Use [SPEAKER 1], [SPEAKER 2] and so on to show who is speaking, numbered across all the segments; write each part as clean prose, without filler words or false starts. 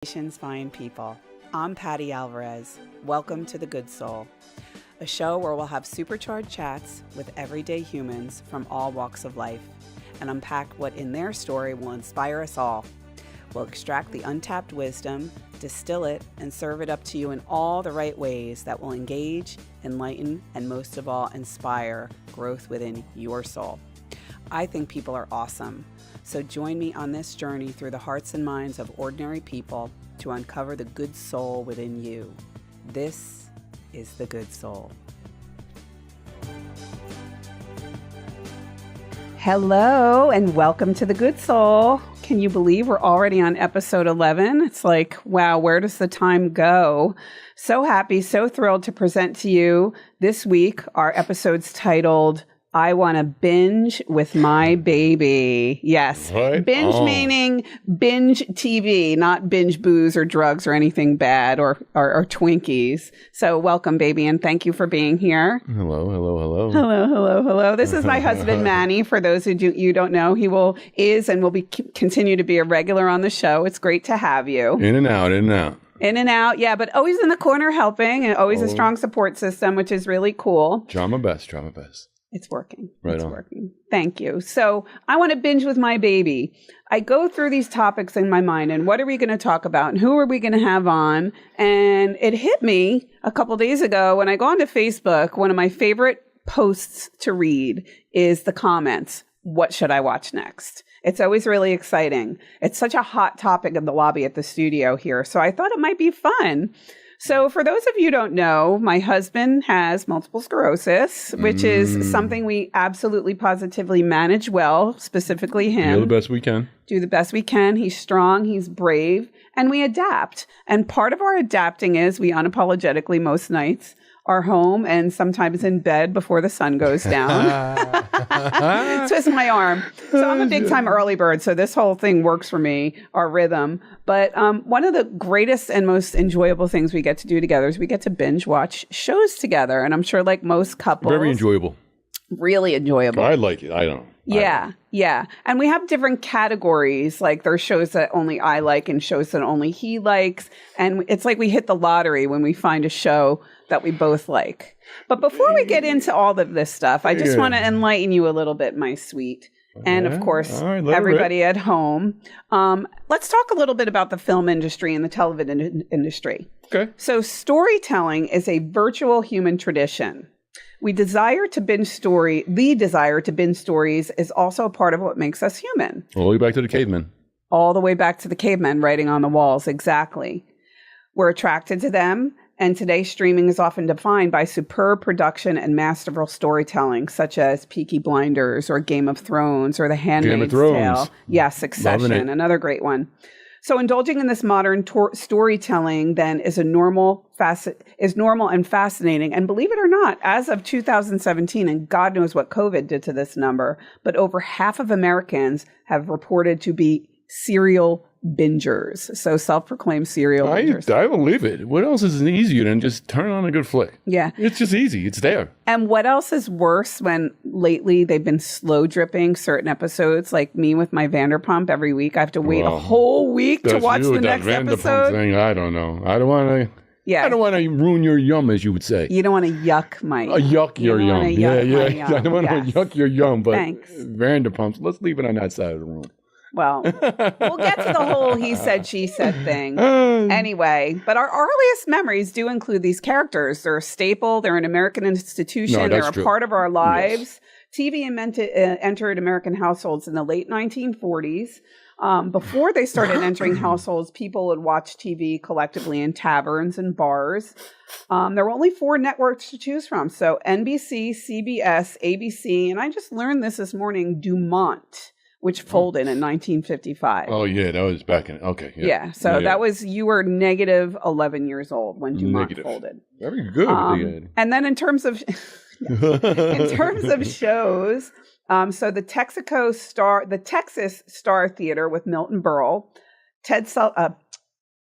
[SPEAKER 1] Nation's fine people. I'm Patti Alvarez. Welcome to The Good Soul, a show where we'll have supercharged chats with everyday humans from all walks of life and unpack what in their story will inspire us all. We'll extract the untapped wisdom, distill it, and serve it up to you in all the right ways that will engage, enlighten, and most of all, inspire growth within your soul. I think people are awesome. So join me on this journey through the hearts and minds of ordinary people to uncover the good soul within you. This is The Good Soul. Hello and welcome to The Good Soul. Can you believe we're already on episode 11? It's like, wow, where does the time go? So happy, so thrilled to present to you this week our episodes titled I Want to Binge with My Baby. Yes. Right? Binge meaning binge TV, not binge booze or drugs or anything bad or Twinkies. So welcome, baby, and thank you for being here.
[SPEAKER 2] Hello, hello, hello.
[SPEAKER 1] Hello, hello, hello. This is my husband, Manny. For those who you don't know, he is and will continue to be a regular on the show. It's great to have you.
[SPEAKER 2] In and out, in and out.
[SPEAKER 1] In and out, yeah, but always in the corner helping and always a strong support system, which is really cool.
[SPEAKER 2] Try my best, try my best.
[SPEAKER 1] It's working.
[SPEAKER 2] Right
[SPEAKER 1] it's
[SPEAKER 2] on.
[SPEAKER 1] Working. Thank you. So I want to binge with my baby. I go through these topics in my mind and what are we going to talk about and who are we going to have on? And it hit me a couple days ago when I go onto Facebook. One of my favorite posts to read is the comments. What should I watch next? It's always really exciting. It's such a hot topic in the lobby at the studio here. So I thought it might be fun. So for those of you who don't know, my husband has multiple sclerosis, which is something we absolutely positively manage well, specifically him.
[SPEAKER 2] Do the best we can.
[SPEAKER 1] Do the best we can. He's strong, he's brave, and we adapt. And part of our adapting is we unapologetically most nights are home and sometimes in bed before the sun goes down. Twist my arm. So I'm a big time early bird. So this whole thing works for me, our rhythm. But one of the greatest and most enjoyable things we get to do together is we get to binge watch shows together. And I'm sure like most couples.
[SPEAKER 2] Very enjoyable.
[SPEAKER 1] Really enjoyable.
[SPEAKER 2] I like it. I don't.
[SPEAKER 1] Yeah. Yeah. And we have different categories. Like there's shows that only I like and shows that only he likes. And it's like we hit the lottery when we find a show that we both like. But before we get into all of this stuff, I just want to enlighten you a little bit, my sweet. And of course, everybody at home. Let's talk a little bit about the film industry and the television industry.
[SPEAKER 2] Okay.
[SPEAKER 1] So storytelling is a virtual human tradition. The desire to binge stories is also a part of what makes us human.
[SPEAKER 2] All the way back to the cavemen.
[SPEAKER 1] All the way back to the cavemen writing on the walls, exactly. We're attracted to them, and today streaming is often defined by superb production and masterful storytelling, such as Peaky Blinders or Game of Thrones or The Handmaid's Tale. Yes, Succession, another great one. So indulging in this modern storytelling then is normal and fascinating. And believe it or not, as of 2017, and God knows what COVID did to this number, but over half of Americans have reported to be serial bingers. So self-proclaimed serial bingers.
[SPEAKER 2] I believe it. What else is easier than just turn on a good flick?
[SPEAKER 1] Yeah.
[SPEAKER 2] It's just easy. It's there.
[SPEAKER 1] And what else is worse when lately they've been slow dripping certain episodes, like me with my Vanderpump every week. I have to wait a whole week to watch the next episode.
[SPEAKER 2] Thing, I don't know. I don't want to. Yeah. I don't want to ruin your yum, as you would say.
[SPEAKER 1] You don't want to yuck my
[SPEAKER 2] yuck your yum. Yeah. I don't want to yuck your yum, but Vanderpumps, let's leave it on that side of the room.
[SPEAKER 1] Well, we'll get to the whole he said, she said thing. Anyway, but our earliest memories do include these characters. They're a staple. They're an American institution. They're a part of our lives. Yes. TV entered American households in the late 1940s. Before they started entering households, people would watch TV collectively in taverns and bars. There were only 4 networks to choose from. So NBC, CBS, ABC, and I just learned this morning, Dumont, which folded in 1955.
[SPEAKER 2] Oh, yeah, that was back in, okay.
[SPEAKER 1] Yeah, so that was, you were negative 11 years old when Dumont folded.
[SPEAKER 2] Very good.
[SPEAKER 1] And then in terms of, shows, so the Texas Star Theater with Milton Berle,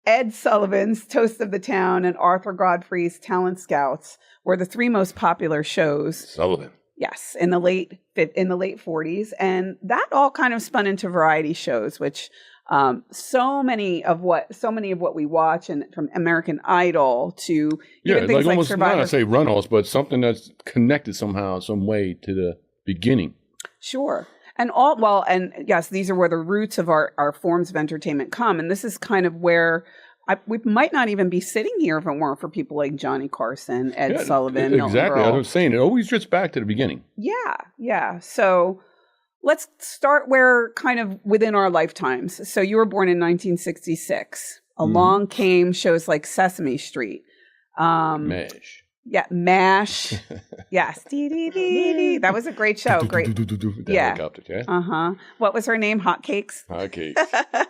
[SPEAKER 1] Ed Sullivan's Toast of the Town, and Arthur Godfrey's Talent Scouts were the 3 most popular shows.
[SPEAKER 2] Sullivan.
[SPEAKER 1] Yes, in the late 40s, and that all kind of spun into variety shows, which So many of what we watch, and from American Idol to even things
[SPEAKER 2] like almost
[SPEAKER 1] Survivor.
[SPEAKER 2] Not to say runoffs, but something that's connected somehow, some way to the beginning.
[SPEAKER 1] Sure. And yes, these are where the roots of our forms of entertainment come. And this is kind of where we might not even be sitting here if it weren't for people like Johnny Carson, Ed Sullivan, Milton
[SPEAKER 2] exactly.
[SPEAKER 1] Berle.
[SPEAKER 2] I was saying, it always drifts back to the beginning.
[SPEAKER 1] Yeah. So let's start where kind of within our lifetimes. So you were born in 1966. Along came shows like Sesame Street.
[SPEAKER 2] MASH.
[SPEAKER 1] Yeah, MASH. Yes. That was a great show. Great. Yeah. What was her name? Hotcakes?
[SPEAKER 2] Hotcakes.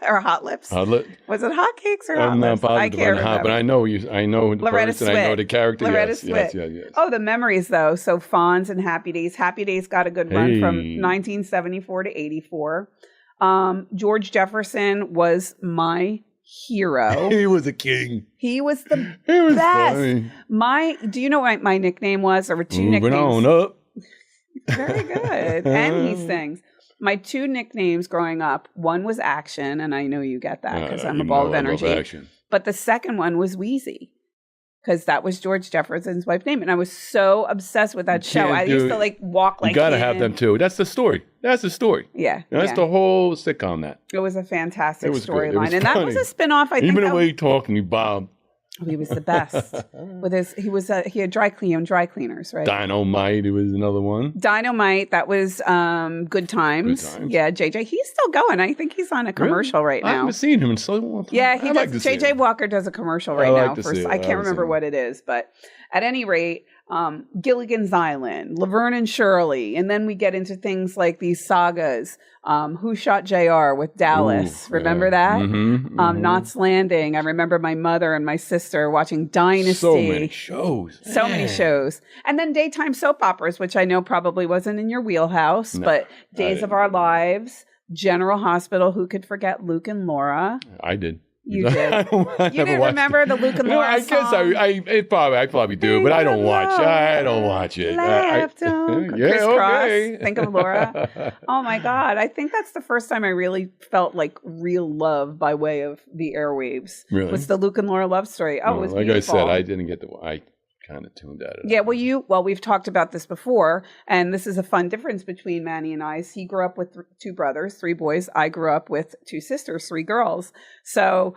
[SPEAKER 1] Or Hot Lips?
[SPEAKER 2] Hot Lips.
[SPEAKER 1] Was it Hotcakes or Hot
[SPEAKER 2] I'm
[SPEAKER 1] Lips?
[SPEAKER 2] not positive on hot, but I know the
[SPEAKER 1] Loretta
[SPEAKER 2] person,
[SPEAKER 1] Swit.
[SPEAKER 2] I know the character. Yes.
[SPEAKER 1] Oh, the memories though. So Fonz and Happy Days. Happy Days got a good run from 1974 to 84. George Jefferson was my hero.
[SPEAKER 2] He was a king.
[SPEAKER 1] He was the best.
[SPEAKER 2] Funny.
[SPEAKER 1] Do you know what my nickname was? There were two
[SPEAKER 2] nicknames.
[SPEAKER 1] Moving on
[SPEAKER 2] up.
[SPEAKER 1] Very good. And he sings. My two nicknames growing up, one was Action, and I know you get that because I'm a ball of energy.
[SPEAKER 2] I love Action.
[SPEAKER 1] But the second one was Wheezy, because that was George Jefferson's wife's name. And I was so obsessed with that show. I used to walk like
[SPEAKER 2] you gotta have them too. That's the story.
[SPEAKER 1] Yeah.
[SPEAKER 2] That's the whole sitcom that.
[SPEAKER 1] It was a fantastic storyline. And
[SPEAKER 2] funny.
[SPEAKER 1] that was a spinoff, I think.
[SPEAKER 2] Even the way he talked and he bobbed.
[SPEAKER 1] He was the best. He had dry cleaners, right?
[SPEAKER 2] Dynamite, it was another one.
[SPEAKER 1] Dynamite, that was Good Times. Yeah, JJ, he's still going. I think he's on a commercial right now.
[SPEAKER 2] I haven't seen him in so long.
[SPEAKER 1] Yeah, he does. JJ Walker does a commercial right now. I can't remember what it is, but at any rate, Gilligan's Island, Laverne and Shirley, and then we get into things like these sagas. Who Shot JR with Dallas? Remember that? Knots Landing. I remember my mother and my sister watching Dynasty.
[SPEAKER 2] So many shows.
[SPEAKER 1] Many shows. And then daytime soap operas, which I know probably wasn't in your wheelhouse, but Days of Our Lives, General Hospital. Who could forget Luke and Laura?
[SPEAKER 2] I did.
[SPEAKER 1] You did. You didn't remember the Luke and Laura song?
[SPEAKER 2] I probably do, but I don't watch. I don't watch it.
[SPEAKER 1] Crisscross. Think of Laura. Oh my God! I think that's the first time I really felt like real love by way of the airwaves.
[SPEAKER 2] Really?
[SPEAKER 1] Was the Luke and Laura love story? Oh, it was beautiful.
[SPEAKER 2] I said, I didn't get I kind of tuned out of it.
[SPEAKER 1] Yeah, we've talked about this before, and this is a fun difference between Manny and I. He grew up with two brothers, 3 boys. I grew up with 2 sisters, 3 girls. So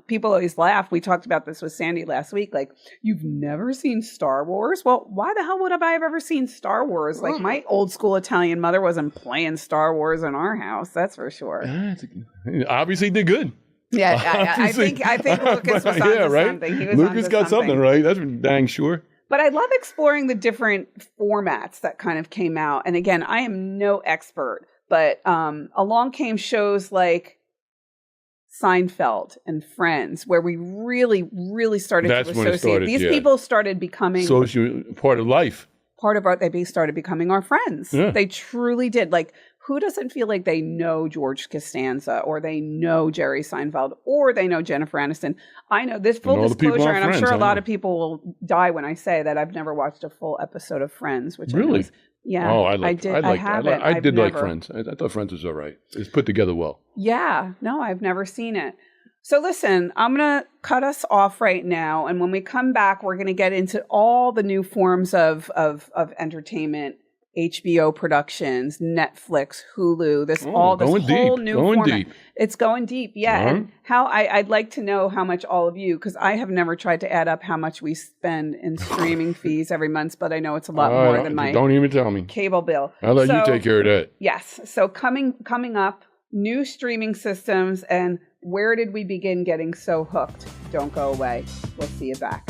[SPEAKER 1] people always laugh. We talked about this with Sandy last week. Like, you've never seen Star Wars? Well, why the hell would I have ever seen Star Wars? Like, my old school Italian mother wasn't playing Star Wars in our house. That's for sure.
[SPEAKER 2] Obviously, did good.
[SPEAKER 1] Yeah, I think Lucas was onto something.
[SPEAKER 2] Lucas got something right. That's dang sure.
[SPEAKER 1] But I love exploring the different formats that kind of came out. And again, I am no expert, but along came shows like Seinfeld and Friends, where we really, really started to associate. These people started becoming
[SPEAKER 2] part of life.
[SPEAKER 1] They started becoming our friends. Yeah. They truly did. Like, who doesn't feel like they know George Costanza, or they know Jerry Seinfeld, or they know Jennifer Aniston? I know this, full disclosure, and I'm sure a lot of people will die when I say that I've never watched a full episode of Friends. Which
[SPEAKER 2] really?
[SPEAKER 1] Yeah.
[SPEAKER 2] Oh, I did like Friends. I thought Friends was all right. It's put together well.
[SPEAKER 1] Yeah. No, I've never seen it. So listen, I'm going to cut us off right now. And when we come back, we're going to get into all the new forms of entertainment. HBO productions, Netflix, Hulu, whole new format. Deep. It's going deep, yeah. Uh-huh. And how I'd like to know how much all of you, because I have never tried to add up how much we spend in streaming fees every month, but I know it's a lot more than my
[SPEAKER 2] don't even tell me
[SPEAKER 1] cable bill.
[SPEAKER 2] I'll let you take care of that.
[SPEAKER 1] Yes. So coming up, new streaming systems, and where did we begin getting so hooked? Don't go away. We'll see you back.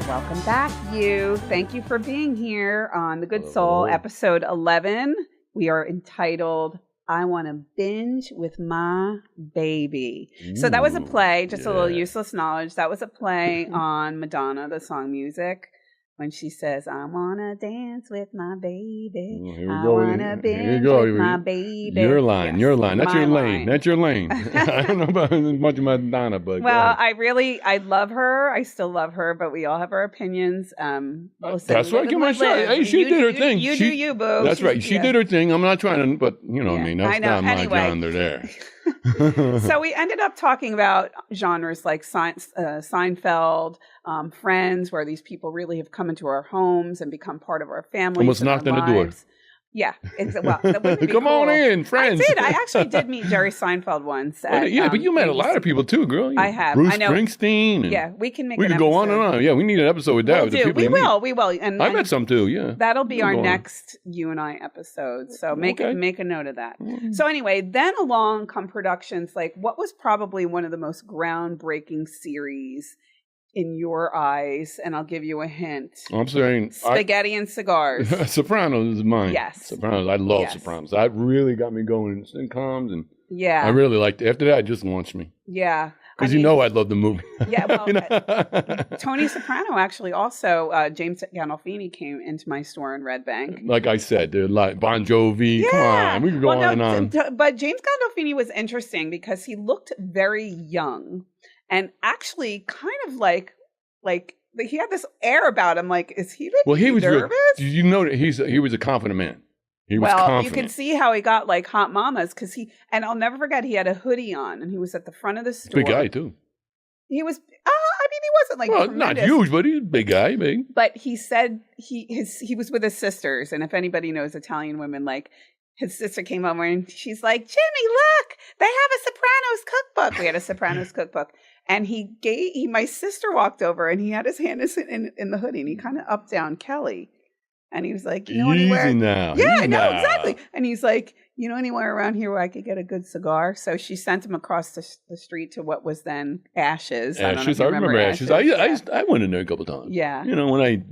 [SPEAKER 1] Welcome back, you. Thank you for being here on The Good Soul, episode 11. We are entitled, I Want to Binge with My Baby. So that was a play, just a little useless knowledge. That was a play on Madonna, the song Music. when she says, "I wanna dance with my baby.
[SPEAKER 2] Well, here we
[SPEAKER 1] I
[SPEAKER 2] go.
[SPEAKER 1] wanna binge with my baby."
[SPEAKER 2] Your line.
[SPEAKER 1] Yes,
[SPEAKER 2] your line. That's your lane.
[SPEAKER 1] line.
[SPEAKER 2] That's your lane. I don't know about much of Madonna, but
[SPEAKER 1] well, I love her. I still love her, but we all have our opinions. Listen,
[SPEAKER 2] that's right. Give my shot. Hey, she did her thing.
[SPEAKER 1] You do you, boo.
[SPEAKER 2] That's right. She did her thing. I'm not trying to, but you know what I mean. That's not my genre there.
[SPEAKER 1] So we ended up talking about genres like Seinfeld, Friends, where these people really have come into our homes and become part of our families.
[SPEAKER 2] Almost knocked on the door.
[SPEAKER 1] Yeah, well, that wouldn't be
[SPEAKER 2] Come
[SPEAKER 1] cool.
[SPEAKER 2] on in, friends.
[SPEAKER 1] I actually did meet Jerry Seinfeld once.
[SPEAKER 2] But you met a lot of people too, girl.
[SPEAKER 1] I have.
[SPEAKER 2] Bruce
[SPEAKER 1] I know.
[SPEAKER 2] Springsteen.
[SPEAKER 1] Yeah, we can make.
[SPEAKER 2] We could go on and on. Yeah, we need an episode with that.
[SPEAKER 1] We will. And
[SPEAKER 2] I met some too. Yeah,
[SPEAKER 1] that'll be our next you and I episode. So make a note of that. So anyway, then along come productions like what was probably one of the most groundbreaking series in your eyes, and I'll give you a hint.
[SPEAKER 2] I'm saying
[SPEAKER 1] Spaghetti and Cigars.
[SPEAKER 2] Sopranos is mine.
[SPEAKER 1] Yes.
[SPEAKER 2] Sopranos. I love Sopranos. That really got me going in sitcoms, and
[SPEAKER 1] I
[SPEAKER 2] really liked it. After that, it just launched me.
[SPEAKER 1] Yeah.
[SPEAKER 2] Because I love the movie.
[SPEAKER 1] Yeah, well, Tony Soprano actually also, James Gandolfini came into my store in Red Bank.
[SPEAKER 2] Like I said, they're like Bon Jovi. Yeah. Come on, we could go on and on.
[SPEAKER 1] But James Gandolfini was interesting because he looked very young. And actually, kind of like he had this air about him. Like, is he nervous?
[SPEAKER 2] You know that he was a confident man. He was confident.
[SPEAKER 1] You can see how he got like hot mamas and I'll never forget. He had a hoodie on, and he was at the front of the store.
[SPEAKER 2] Big guy too.
[SPEAKER 1] He was. He wasn't like
[SPEAKER 2] not huge, but he's a big guy. Big.
[SPEAKER 1] But he said he was with his sisters, and if anybody knows Italian women, like. His sister came over and she's like, "Jimmy, look, they have a Sopranos cookbook." We had a Sopranos cookbook. And my sister walked over and he had his hand in the hoodie and he kind of up down Kelly. And he was like, "You know anywhere?"
[SPEAKER 2] Now.
[SPEAKER 1] Yeah, I know, exactly. And he's like, "You know anywhere around here where I could get a good cigar?" So she sent him across the street to what was then Ashes.
[SPEAKER 2] I remember Ashes. I went in there a couple times.
[SPEAKER 1] Yeah.
[SPEAKER 2] You know, when I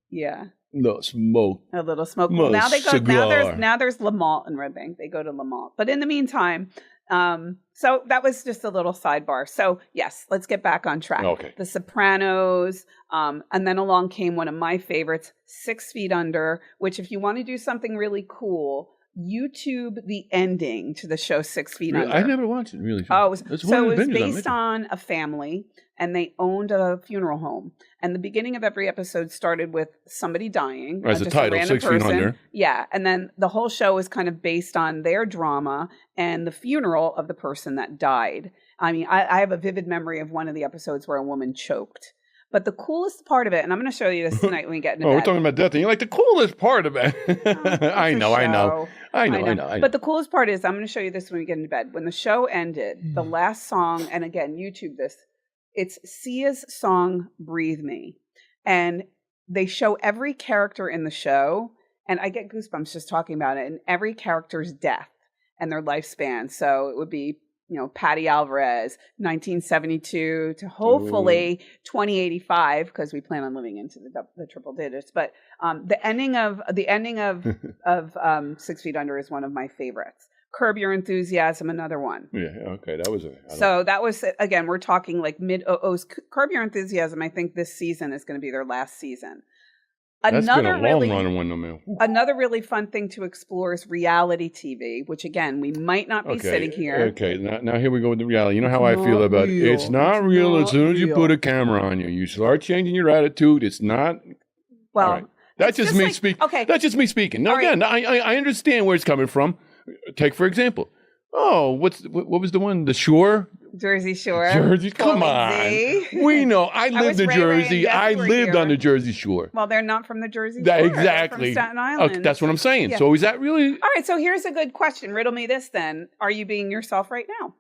[SPEAKER 1] Yeah.
[SPEAKER 2] No smoke.
[SPEAKER 1] A little smoke. Well, now they go. Now there's Lamalt in Red Bank. They go to Lamalt. But in the meantime, so that was just a little sidebar. So yes, let's get back on track.
[SPEAKER 2] Okay.
[SPEAKER 1] The Sopranos, and then along came one of my favorites, 6 Feet Under. Which, if you want to do something really cool, YouTube the ending to the show 6 Feet Under.
[SPEAKER 2] I never watched it really.
[SPEAKER 1] Oh, it was based on a family. And they owned a funeral home. And the beginning of every episode started with somebody dying.
[SPEAKER 2] As a title, 6 Feet Under.
[SPEAKER 1] Yeah. And then the whole show was kind of based on their drama and the funeral of the person that died. I mean, I have a vivid memory of one of the episodes where a woman choked. But the coolest part of it, and I'm going to show you this tonight when we get into bed.
[SPEAKER 2] We're talking about death, and you're like, the coolest part of it. I know.
[SPEAKER 1] But the coolest part is, I'm going to show you this when we get into bed. When the show ended, the last song, and again, YouTube this, it's Sia's song, "Breathe Me." And they show every character in the show, and I get goosebumps just talking about it, and every character's death and their lifespan. So it would be, Patti Alvarez, 1972 to hopefully 2085, because we plan on living into the triple digits. But the ending of 6 Feet Under is one of my favorites. Curb Your Enthusiasm, another one.
[SPEAKER 2] Yeah, okay, that was it.
[SPEAKER 1] So that was, again, we're talking like mid-00s. Curb Your Enthusiasm, I think this season is going to be their last season.
[SPEAKER 2] That's been a long one, no man.
[SPEAKER 1] Another really fun thing to explore is reality TV, which again, we might not be sitting here.
[SPEAKER 2] Okay, now here we go with the reality. You know how I feel about it. It's not real as soon as you put a camera on you. You start changing your attitude. It's not.
[SPEAKER 1] Well,
[SPEAKER 2] right. That's just me speaking. Okay. That's just me speaking. Now, again, I understand where it's coming from. Take, for example, what was the one? The Shore?
[SPEAKER 1] Jersey Shore.
[SPEAKER 2] Jersey, come on. We know. I lived in Jersey. I lived on the Jersey Shore.
[SPEAKER 1] Well, they're not from the Jersey Shore.
[SPEAKER 2] Exactly.
[SPEAKER 1] They're from Staten Island.
[SPEAKER 2] Okay, that's what I'm saying. Yeah. So is that really?
[SPEAKER 1] All right, so here's a good question. Riddle me this then. Are you being yourself right now?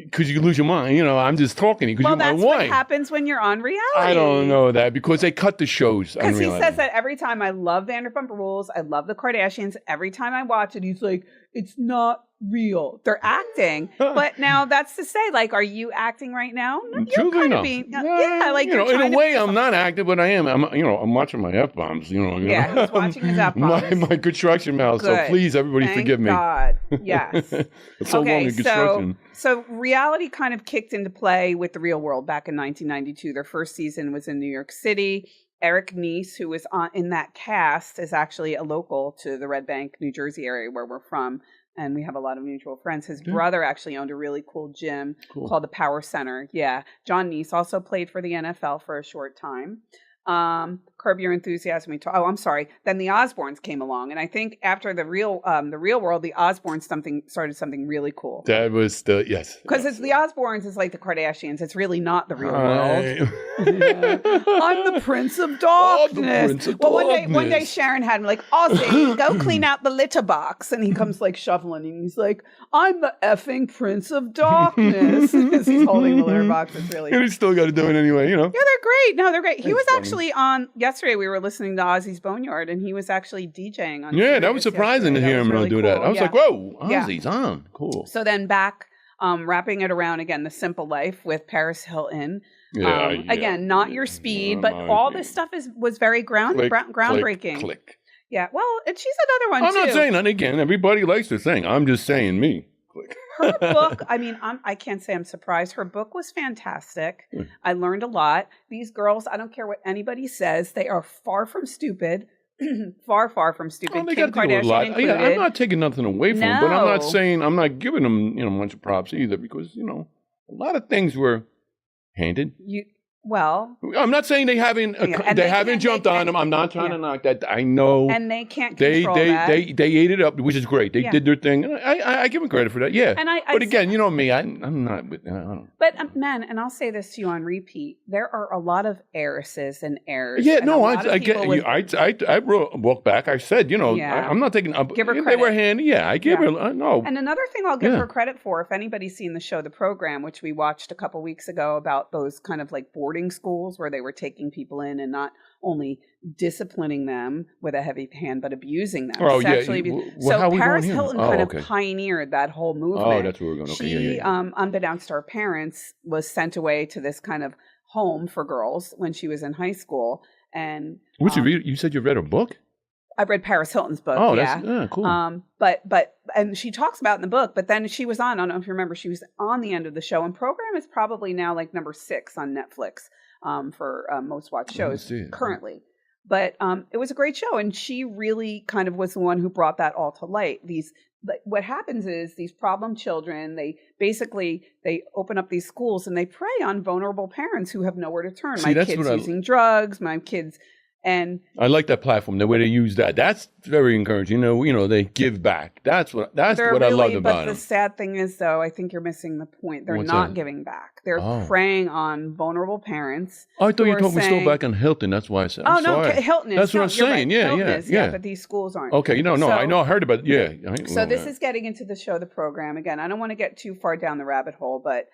[SPEAKER 2] Because you lose your mind. I'm just talking because you're my wife.
[SPEAKER 1] Well, that's what happens when you're on reality.
[SPEAKER 2] I don't know that because they cut the shows on reality.
[SPEAKER 1] Because he says that every time. I love Vanderpump Rules. I love the Kardashians. Every time I watch it, he's like, it's not real. They're acting. But now that's to say, like, are you acting right now? No, you're kind of being, like, in
[SPEAKER 2] a way, I'm not acting, but I am. I'm watching my F-bombs,
[SPEAKER 1] Yeah, he's watching his F-bombs.
[SPEAKER 2] My construction mouth. Good. So please, everybody, forgive me.
[SPEAKER 1] God. Yes.
[SPEAKER 2] It's so long in construction.
[SPEAKER 1] So reality kind of kicked into play with the Real World back in 1992. Their first season was in New York City. Eric Neese, who was in that cast, is actually a local to the Red Bank, New Jersey area where we're from. And we have a lot of mutual friends. His brother actually owned a really cool gym called the Power Center. Yeah. John Neese also played for the NFL for a short time. Curb Your Enthusiasm. I'm sorry. Then the Osbournes came along, and I think after the real world, the Osbournes started something really cool.
[SPEAKER 2] That was
[SPEAKER 1] because it's the Osbournes is like the Kardashians. It's really not the real world. I'm the Prince of Darkness. One day Sharon had him like, Ozzy, go clean out the litter box, and he comes like shuffling, and he's like, I'm the effing Prince of Darkness, as he's holding the litter box. It's really.
[SPEAKER 2] And he's still got to do it anyway, you know.
[SPEAKER 1] Yeah, they're great. No, they're great. He was actually on yesterday. We were listening to Ozzy's Boneyard, and he was actually DJing on.
[SPEAKER 2] Yeah, that was surprising to hear him do that. I was like, whoa, Ozzy's on. Cool.
[SPEAKER 1] So then back, wrapping it around again, The Simple Life with Paris Hilton. Again, not your speed, but all this stuff was very groundbreaking.
[SPEAKER 2] Click.
[SPEAKER 1] Yeah, well, and she's another one
[SPEAKER 2] too. I'm not saying that again. Everybody likes to sing. I'm just saying me. Click.
[SPEAKER 1] Her book, I mean, I can't say I'm surprised. Her book was fantastic. I learned a lot. These girls, I don't care what anybody says, they are far from stupid. far from stupid.
[SPEAKER 2] They
[SPEAKER 1] Kim
[SPEAKER 2] got to do a lot.
[SPEAKER 1] Included.
[SPEAKER 2] Yeah, I'm not taking nothing away from them, but I'm not giving them much props either, because a lot of things were handed. I'm not saying they haven't jumped on them. I'm not trying to knock that. I know,
[SPEAKER 1] and they can't control that.
[SPEAKER 2] They ate it up, which is great. They did their thing. I give them credit for that. Yeah, but again, you know me, I'm not. I don't.
[SPEAKER 1] But man, and I'll say this to you on repeat: there are a lot of heiresses and heirs.
[SPEAKER 2] Yeah, no, I get you. I walked back. I said, I'm not taking.
[SPEAKER 1] Give her credit.
[SPEAKER 2] They were handy. Yeah, I gave her. No.
[SPEAKER 1] And another thing I'll give her credit for, if anybody's seen the show, The Program, which we watched a couple weeks ago about those kind of like boarding schools where they were taking people in and not only disciplining them with a heavy hand, but abusing them.
[SPEAKER 2] Oh, yeah.
[SPEAKER 1] So Paris Hilton kind of pioneered that whole movement.
[SPEAKER 2] Oh, that's where we're going. Okay,
[SPEAKER 1] she, unbeknownst to her parents, was sent away to this kind of home for girls when she was in high school. And
[SPEAKER 2] you said you read her book?
[SPEAKER 1] I read Paris Hilton's book.
[SPEAKER 2] Oh, that's cool.
[SPEAKER 1] And she talks about in the book, but then she was on, I don't know if you remember, she was on the end of the show, and Program is probably now like number 6 on Netflix for most watched shows currently. But it was a great show, and she really kind of was the one who brought that all to light. What happens is these problem children, they open up these schools and they prey on vulnerable parents who have nowhere to turn. My kid's using drugs, my kids. And I
[SPEAKER 2] like that platform, the way they use that. That's very encouraging. They give back. That's what I loved about
[SPEAKER 1] them. But the sad thing is, though, I think you're missing the point. They're not giving back. They're preying on vulnerable parents.
[SPEAKER 2] Oh, I thought you told me still back on Hilton. That's why I said.
[SPEAKER 1] Hilton is.
[SPEAKER 2] That's what I'm saying.
[SPEAKER 1] Right.
[SPEAKER 2] Yeah.
[SPEAKER 1] But these schools aren't.
[SPEAKER 2] Okay, I heard about it. Yeah.
[SPEAKER 1] So this is getting into the show, The Program. Again, I don't want to get too far down the rabbit hole, but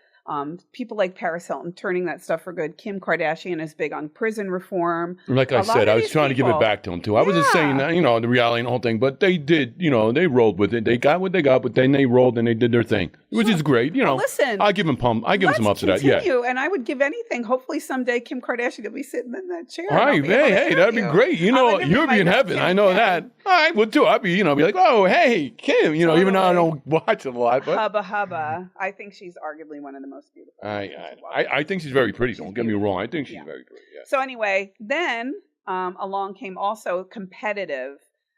[SPEAKER 1] people like Paris Hilton turning that stuff for good. Kim Kardashian is big on prison reform.
[SPEAKER 2] Like I said, I was trying to give it back to them too. I wasn't saying that, the reality and the whole thing, but they did, they rolled with it. They got what they got, but then they rolled and they did their thing, which is great.
[SPEAKER 1] Listen,
[SPEAKER 2] I'll give them some ups to that. Yeah.
[SPEAKER 1] And I would give anything. Hopefully someday Kim Kardashian will be sitting in that chair.
[SPEAKER 2] All right, hey, that'd be great. You'll be in heaven. I know that. All right, well, too. I'd be, be like, oh, hey, Kim. Even though I don't watch a lot, but
[SPEAKER 1] hubba. I think she's arguably one of the most beautiful.
[SPEAKER 2] I think she's very pretty. Don't get me wrong. I think she's very pretty. Yeah.
[SPEAKER 1] So anyway, then along came also competitive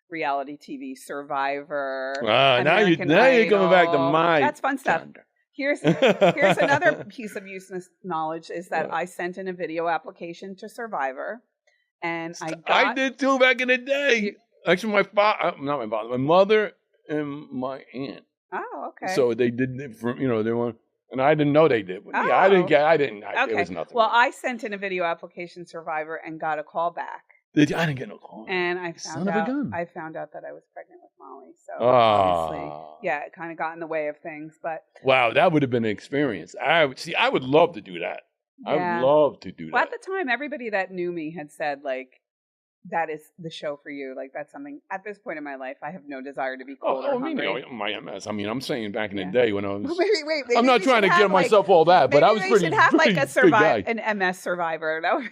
[SPEAKER 1] reality TV, Survivor.
[SPEAKER 2] Now you're coming back to my.
[SPEAKER 1] That's fun stuff. Here's another piece of useless knowledge is that I sent in a video application to Survivor, and I
[SPEAKER 2] did too back in the day. Actually, my mother and my aunt.
[SPEAKER 1] Oh, okay.
[SPEAKER 2] So they did it for they were. And I didn't know they did. But I didn't.
[SPEAKER 1] Okay.
[SPEAKER 2] It was nothing.
[SPEAKER 1] Well, I sent in a video application Survivor and got a call back.
[SPEAKER 2] Did you? I didn't get no call.
[SPEAKER 1] And I found out that I was pregnant with Molly. So obviously, it kind of got in the way of things. But
[SPEAKER 2] wow, that would have been an experience. I would love to do that.
[SPEAKER 1] Yeah.
[SPEAKER 2] I would love to do that.
[SPEAKER 1] Well, at the time, everybody that knew me had said that is the show for you. Like, that's something, at this point in my life, I have no desire to be cold or hungry.
[SPEAKER 2] My MS. I'm saying back in the day when I was...
[SPEAKER 1] Wait,
[SPEAKER 2] I'm not trying to give myself all that, but I was pretty
[SPEAKER 1] should have
[SPEAKER 2] guy.
[SPEAKER 1] an MS survivor. That would...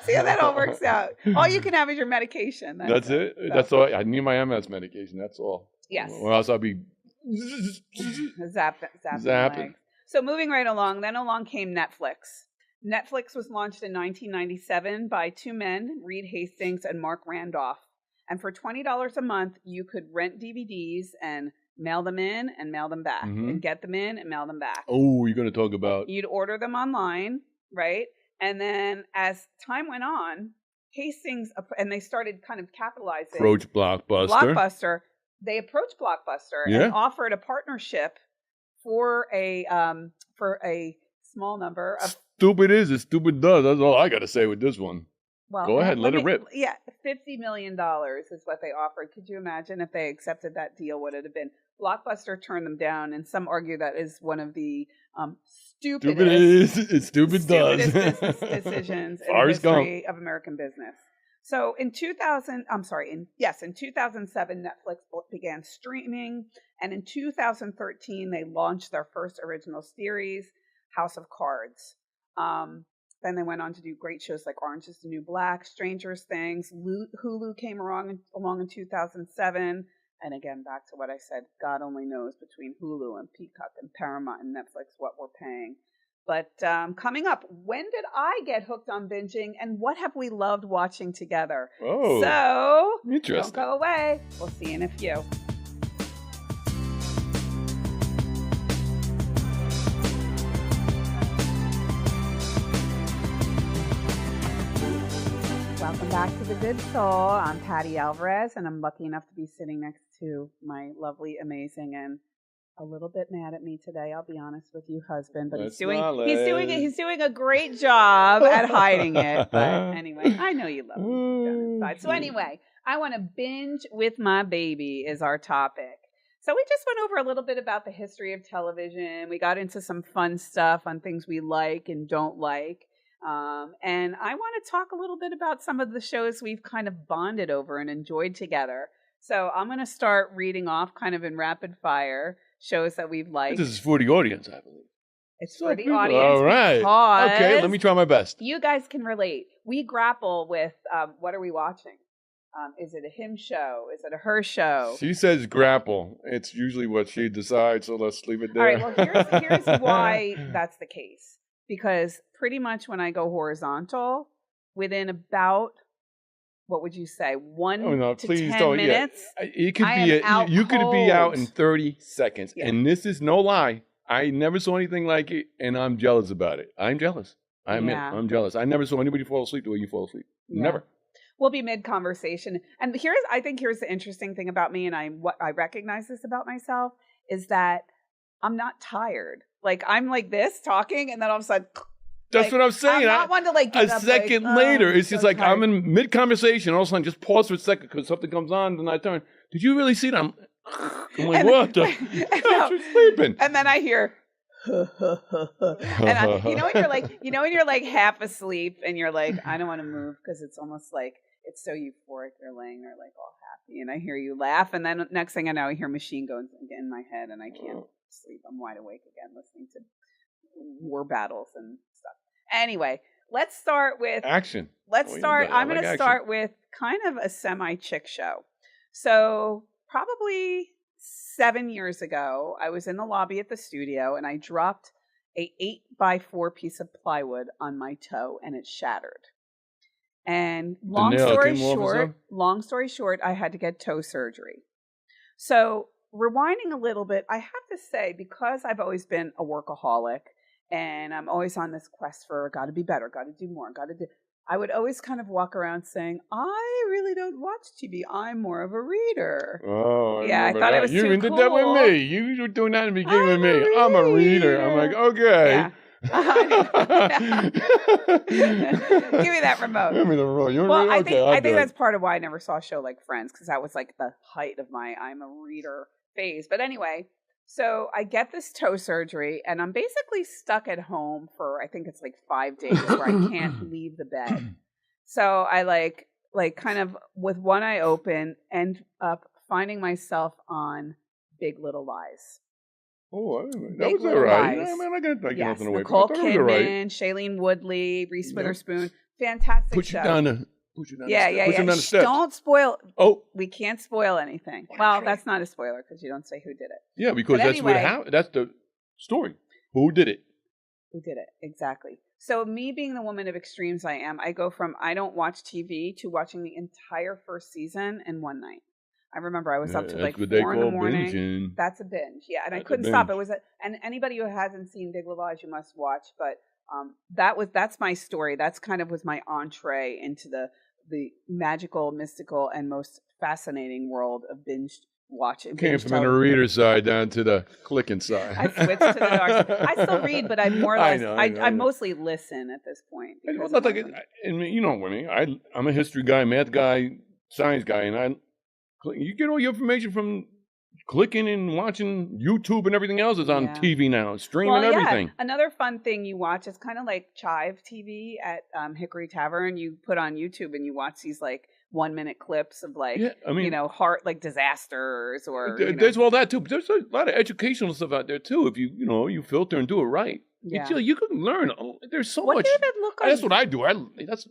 [SPEAKER 1] See how that all works out. All you can have is your medication.
[SPEAKER 2] That's it. That's all. I need my MS medication. That's all.
[SPEAKER 1] Yes.
[SPEAKER 2] Or else I'll be...
[SPEAKER 1] Zapping. So moving right along, then along came Netflix. Netflix was launched in 1997 by two men, Reed Hastings and Mark Randolph. And for $20 a month, you could rent DVDs and mail them in and mail them back, and get them in and mail them back.
[SPEAKER 2] Oh, you're going to talk about...
[SPEAKER 1] You'd order them online, right? And then as time went on, Hastings, and they started kind of capitalizing.
[SPEAKER 2] Approach Blockbuster.
[SPEAKER 1] They approached Blockbuster and offered a partnership for a small number of...
[SPEAKER 2] Stupid is as stupid does. That's all I got to say with this one.
[SPEAKER 1] Well,
[SPEAKER 2] go ahead, let it rip.
[SPEAKER 1] Yeah, $50 million is what they offered. Could you imagine if they accepted that deal, what it had been? Blockbuster turned them down, and some argue that is one of the stupidest business decisions in the history of American business. So in 2007, Netflix began streaming, and in 2013, they launched their first original series, House of Cards. Then they went on to do great shows like Orange is the New Black, Stranger Things. Hulu came along in 2007. And again, back to what I said, God only knows between Hulu and Peacock and Paramount and Netflix what we're paying. But coming up, when did I get hooked on binging, and what have we loved watching together?
[SPEAKER 2] Oh,
[SPEAKER 1] so
[SPEAKER 2] interesting.
[SPEAKER 1] Don't go away. We'll see you in a few. Welcome back to The Good Soul. I'm Patti Alvarez, and I'm lucky enough to be sitting next to my lovely, amazing, and a little bit mad at me today, I'll be honest with you, husband. But he's doing a great job at hiding it. But anyway, I know you love me down inside. So anyway, I want to binge with my baby is our topic. So we just went over a little bit about the history of television. We got into some fun stuff on things we like and don't like. And I want to talk a little bit about some of the shows we've kind of bonded over and enjoyed together. So I'm going to start reading off kind of in rapid fire shows that we've liked.
[SPEAKER 2] This is for the audience, I believe.
[SPEAKER 1] It's for the audience.
[SPEAKER 2] All right. Okay, let me try my best.
[SPEAKER 1] You guys can relate. We grapple with what are we watching? Is it a him show? Is it a her show?
[SPEAKER 2] She says grapple. It's usually what she decides, so let's leave it there.
[SPEAKER 1] All right, well, here's why that's the case. Because pretty much when I go horizontal, within about, what would you say, 1 to 10 minutes?
[SPEAKER 2] Yeah. It could be you could be out in 30 seconds. Yeah. And this is no lie. I never saw anything like it, and I'm jealous about it. I'm jealous. I admit, I'm jealous. I never saw anybody fall asleep the way you fall asleep. Yeah. Never.
[SPEAKER 1] We'll be mid-conversation. And I think here's the interesting thing about me, and what I recognize this about myself, is that I'm not tired. Like, I'm like this, talking, and then all of a sudden...
[SPEAKER 2] That's what I'm saying.
[SPEAKER 1] I'm not one to like get
[SPEAKER 2] a second later. It's just like tired. I'm in mid-conversation. All of a sudden, just pause for a second because something comes on, and I turn. Did you really see that? I'm like, what? You're sleeping.
[SPEAKER 1] And then I hear, and when you're like half asleep, and you're like, I don't want to move because it's almost like it's so euphoric. You're laying there like all happy, and I hear you laugh, and then next thing I know, I hear machine guns in my head, and I can't sleep. I'm wide awake again, listening to war battles and stuff. Anyway, let's start with
[SPEAKER 2] action.
[SPEAKER 1] I'm going to start with kind of a semi-chick show. So probably 7 years ago, I was in the lobby at the studio and I dropped a 8x4 piece of plywood on my toe and it shattered. And long story short, I had to get toe surgery. So rewinding a little bit, I have to say, because I've always been a workaholic, and I'm always on this quest for got to be better, got to do more, I would always kind of walk around saying, I really don't watch TV. I'm more of a reader.
[SPEAKER 2] Oh,
[SPEAKER 1] yeah, I thought it was too cool. You
[SPEAKER 2] did that with me. You were doing that in the beginning with me. I'm a reader. I'm like, okay.
[SPEAKER 1] Yeah. Give me that remote.
[SPEAKER 2] Give me the remote.
[SPEAKER 1] I think that's part of why I never saw a show like Friends, because that was like the height of my I'm a reader phase. But anyway, so I get this toe surgery and I'm basically stuck at home for, I think it's like 5 days where I can't leave the bed. So I like kind of with one eye open end up finding myself on Big Little Lies.
[SPEAKER 2] Oh, that was all right. I mean, I got to take nothing away
[SPEAKER 1] Nicole from it. Nicole Kidman, Shailene Woodley, Reese Witherspoon. Fantastic
[SPEAKER 2] Put
[SPEAKER 1] show.
[SPEAKER 2] You down the steps.
[SPEAKER 1] Don't spoil. Oh, we can't spoil anything. Well, that's not a spoiler because you don't say who did it.
[SPEAKER 2] Yeah, because that's what happened. That's the story. Who did it?
[SPEAKER 1] Who did it? Exactly. So me being the woman of extremes I am, I go from I don't watch TV to watching the entire first season in one night. I remember I was up to like 4 in the morning.
[SPEAKER 2] Binging.
[SPEAKER 1] That's a binge. Yeah. And I couldn't stop. It was and anybody who hasn't seen Big Little Lies, you must watch. But that's my story. That's kind of was my entree into the magical, mystical, and most fascinating world of binge watching.
[SPEAKER 2] Came from the reader side down to the clicking side.
[SPEAKER 1] I switched to the dark side. I still read, but I more or less I mostly listen at this point.
[SPEAKER 2] It's not like you know what I mean. I'm a history guy, math guy, science guy, and you get all your information from clicking and watching YouTube, and everything else is on TV now, streaming everything.
[SPEAKER 1] Another fun thing you watch is kind of like Chive TV at Hickory Tavern. You put on YouTube and you watch these like 1-minute clips of like, heart like disasters or.
[SPEAKER 2] There's all that too. But there's a lot of educational stuff out there too. If you filter and do it right, you can learn. There's so much. That's what I do. That's